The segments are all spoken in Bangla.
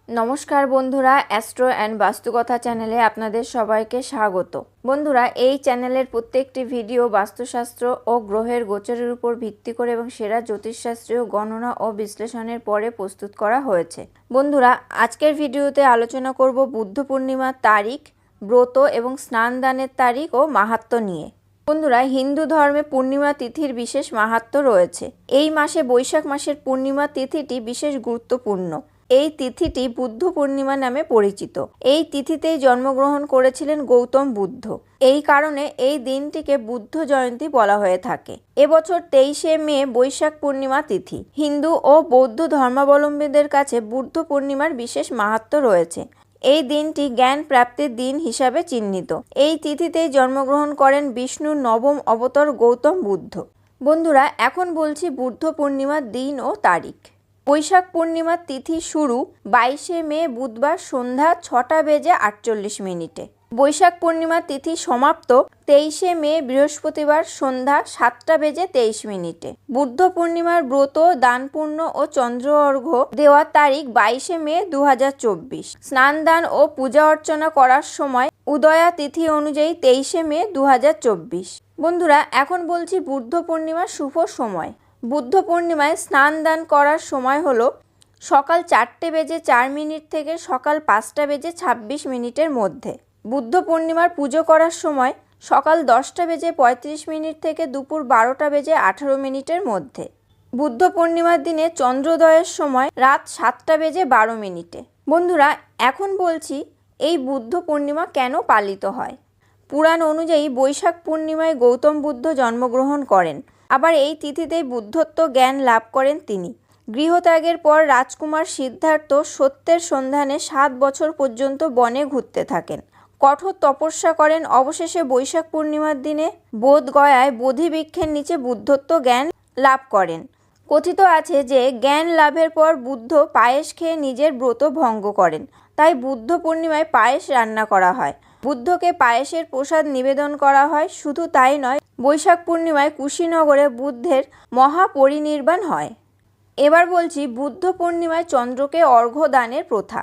নমস্কার বন্ধুরা, অ্যাস্ট্রো অ্যান্ড বাস্তুকথা চ্যানেলে আপনাদের সবাইকে স্বাগত। বন্ধুরা, এই চ্যানেলের প্রত্যেকটি ভিডিও বাস্তুশাস্ত্র ও গ্রহের গোচরের উপর ভিত্তি করে এবং সেরা জ্যোতিষশাস্ত্রীয় গণনা ও বিশ্লেষণের পরে প্রস্তুত করা হয়েছে। বন্ধুরা, আজকের ভিডিওতে আলোচনা করব বুদ্ধ পূর্ণিমার তারিখ, ব্রত এবং স্নানদানের তারিখ ও মাহাত্ম্য নিয়ে। বন্ধুরা, হিন্দু ধর্মে পূর্ণিমা তিথির বিশেষ মাহাত্ম্য রয়েছে। এই মাসে বৈশাখ মাসের পূর্ণিমা তিথিটি বিশেষ গুরুত্বপূর্ণ। এই তিথিটি বুদ্ধ পূর্ণিমা নামে পরিচিত। এই তিথিতেই জন্মগ্রহণ করেছিলেন গৌতম বুদ্ধ। এই কারণে এই দিনটিকে বুদ্ধ জয়ন্তী বলা হয়ে থাকে। এবছর 23শে মে বৈশাখ পূর্ণিমা তিথি। হিন্দু ও বৌদ্ধ ধর্মাবলম্বীদের কাছে বুদ্ধ পূর্ণিমার বিশেষ মাহাত্ম্য রয়েছে। এই দিনটি জ্ঞান প্রাপ্তির দিন হিসাবে চিহ্নিত। এই তিথিতেই জন্মগ্রহণ করেন বিষ্ণুর নবম অবতার গৌতম বুদ্ধ। বন্ধুরা, এখন বলছি বুদ্ধ পূর্ণিমার দিন ও তারিখ। বৈশাখ পূর্ণিমার তিথি শুরু 22শে মে বুধবার সন্ধ্যা 6:48। বৈশাখ পূর্ণিমার তিথি সমাপ্ত 23শে মে বৃহস্পতিবার সন্ধ্যা 7:23। বুদ্ধ পূর্ণিমার ব্রত, দানপূর্ণ ও চন্দ্র অর্ঘ্য দেওয়ার তারিখ 22শে মে 2024। স্নান দান ও পূজা অর্চনা করার সময় উদয়া তিথি অনুযায়ী 23শে মে 2024। বন্ধুরা, এখন বলছি বুদ্ধ পূর্ণিমার শুভ সময়। বুদ্ধ পূর্ণিমায় স্নান দান করার সময় হলো সকাল 4:04 থেকে সকাল 5:26 মধ্যে। বুদ্ধ পূর্ণিমার পুজো করার সময় সকাল 10:35 থেকে দুপুর 12:18 মধ্যে। বুদ্ধ পূর্ণিমার দিনে চন্দ্রোদয়ের সময় রাত 7:12। বন্ধুরা, এখন বলছি এই বুদ্ধ পূর্ণিমা কেন পালিত হয়। পুরাণ অনুযায়ী বৈশাখ পূর্ণিমায় গৌতম বুদ্ধ জন্মগ্রহণ করেন। আবার এই তিথিতেই বুদ্ধত্ব জ্ঞান লাভ করেন তিনি। গৃহত্যাগের পর রাজকুমার সিদ্ধার্থ সত্যের সন্ধানে 7 বছর পর্যন্ত বনে ঘুরতে থাকেন, কঠোর তপস্যা করেন। অবশেষে বৈশাখ পূর্ণিমার দিনে বোধগয়ায় বোধি বৃক্ষের নিচে বুদ্ধত্ব জ্ঞান লাভ করেন। কথিত আছে যে জ্ঞান লাভের পর বুদ্ধ পায়েস খেয়ে নিজের ব্রত ভঙ্গ করেন, তাই বুদ্ধ পূর্ণিমায় পায়েস রান্না করা হয়। বুদ্ধকে পায়েসের প্রসাদ নিবেদন করা হয়। শুধু তাই নয়, বৈশাখ পূর্ণিমায় কুশীনগরে বুদ্ধের মহাপরিনির্বাণ হয়। এবার বলছি বুদ্ধ পূর্ণিমায় চন্দ্রকে অর্ঘ্য দানের প্রথা।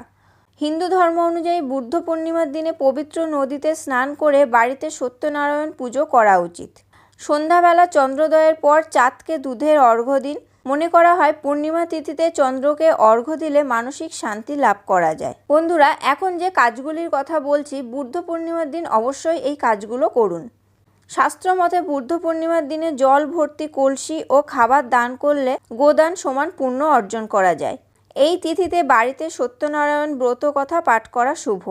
হিন্দু ধর্ম অনুযায়ী বুদ্ধ পূর্ণিমার দিনে পবিত্র নদীতে স্নান করে বাড়িতে সত্যনারায়ণ পুজো করা উচিত। সন্ধ্যাবেলা চন্দ্রোদয়ের পর চাঁদকে দুধের অর্ঘ্য দিন। মনে করা হয় পূর্ণিমা তিথিতে চন্দ্রকে অর্ঘ্য দিলে মানসিক শান্তি লাভ করা যায়। বন্ধুরা, এখন যে কাজগুলির কথা বলছি, বুদ্ধ পূর্ণিমার দিন অবশ্যই এই কাজগুলো করুন। শাস্ত্র মতে বুদ্ধ পূর্ণিমার দিনে জল ভর্তি কলসি ও খাবার দান করলে গোদান সমান পুণ্য অর্জন করা যায়। এই তিথিতে বাড়িতে সত্যনারায়ণ ব্রত কথা পাঠ করা শুভ।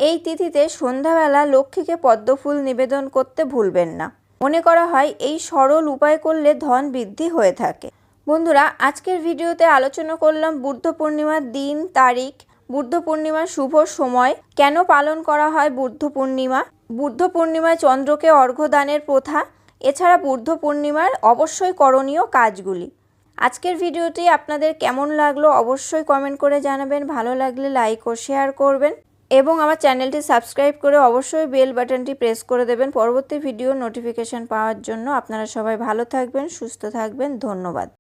এই তিথিতে সন্ধ্যাবেলা লক্ষ্মীকে পদ্মফুল নিবেদন করতে ভুলবেন না। মনে করা হয় এই সরল উপায় করলে ধন বৃদ্ধি হয়ে থাকে। বন্ধুরা, আজকের ভিডিওতে আলোচনা করলাম বুদ্ধ পূর্ণিমার দিন, তারিখ, বুদ্ধ পূর্ণিমার শুভ সময়, কেন পালন করা হয় বুদ্ধ পূর্ণিমা, বুদ্ধ পূর্ণিমায় চন্দ্রকে অর্ঘ্য দানের প্রথা, এছাড়া বুদ্ধ পূর্ণিমার অবশ্যই করণীয় কাজগুলি। আজকের ভিডিওটি আপনাদের কেমন লাগলো অবশ্যই কমেন্ট করে জানাবেন। ভালো লাগলে লাইক ও শেয়ার করবেন এবং আমার চ্যানেলটি সাবস্ক্রাইব করে অবশ্যই বেল বাটনটি প্রেস করে দেবেন পরবর্তী ভিডিও নোটিফিকেশন পাওয়ার জন্য। আপনারা সবাই ভালো থাকবেন, সুস্থ থাকবেন। ধন্যবাদ।